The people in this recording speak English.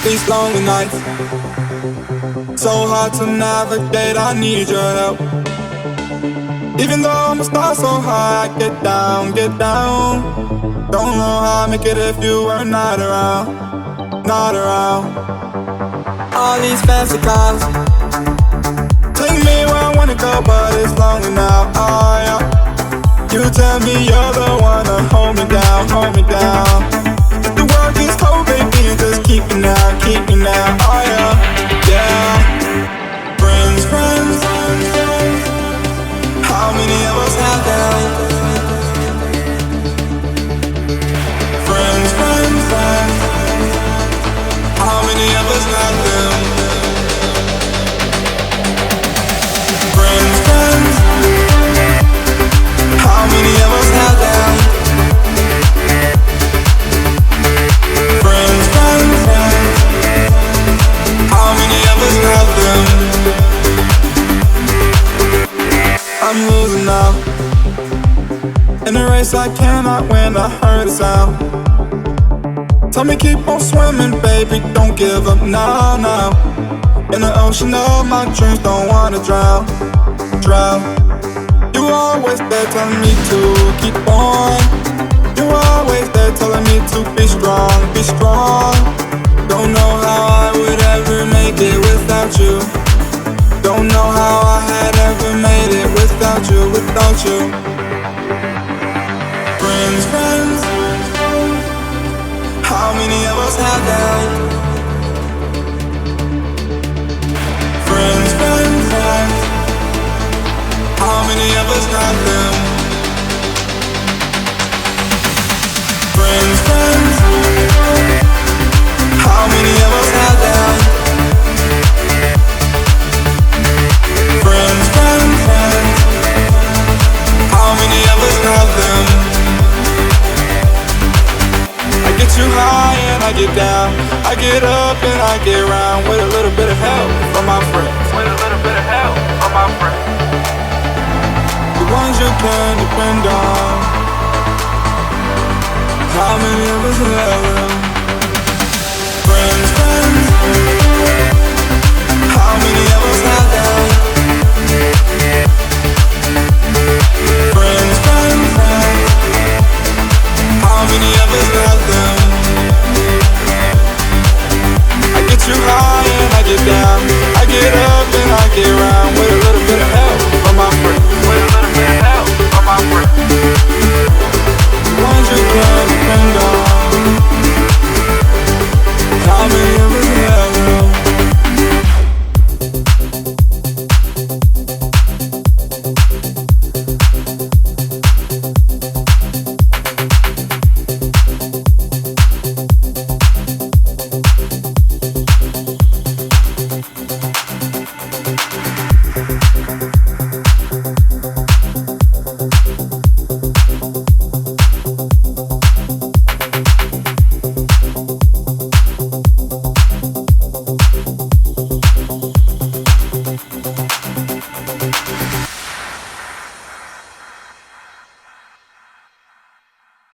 these lonely nights. So hard to navigate, I need your help. Even though I'm a star so high, I get down, get down. Don't know how I make it if you were not around, not around. All these fancy cars take me where I wanna go, but it's lonely now, oh yeah. You tell me you're the one to hold me down, hold me down. If the world gets cold, baby, you just keep me now, oh yeah, yeah. Friends, friends, how many of us have them? Friends, friends, friends, how many of us have them? Friends, friends, how many of us have them? Friends, friends, friends, how many of us have them? I'm losing now. In a race I cannot win, I heard a sound. Tell me keep on swimming, baby, don't give up now, now. In the ocean of my dreams, don't wanna drown, drown. You were always there telling me to keep on. You were always there telling me to be strong, be strong. Don't know how I would ever make it without you. Don't know how I had ever made it without you, without you. Friends, friends, how many of us have them? Friends, friends, friends, how many of us have them? Friends, friends, how many of us have them? Friends, friends, friends, how many of us have them? I get too high and I get down, I get up and I get round with a little bit of help from my friends, with a little bit of help from my friends. The ones you can depend on. How many of us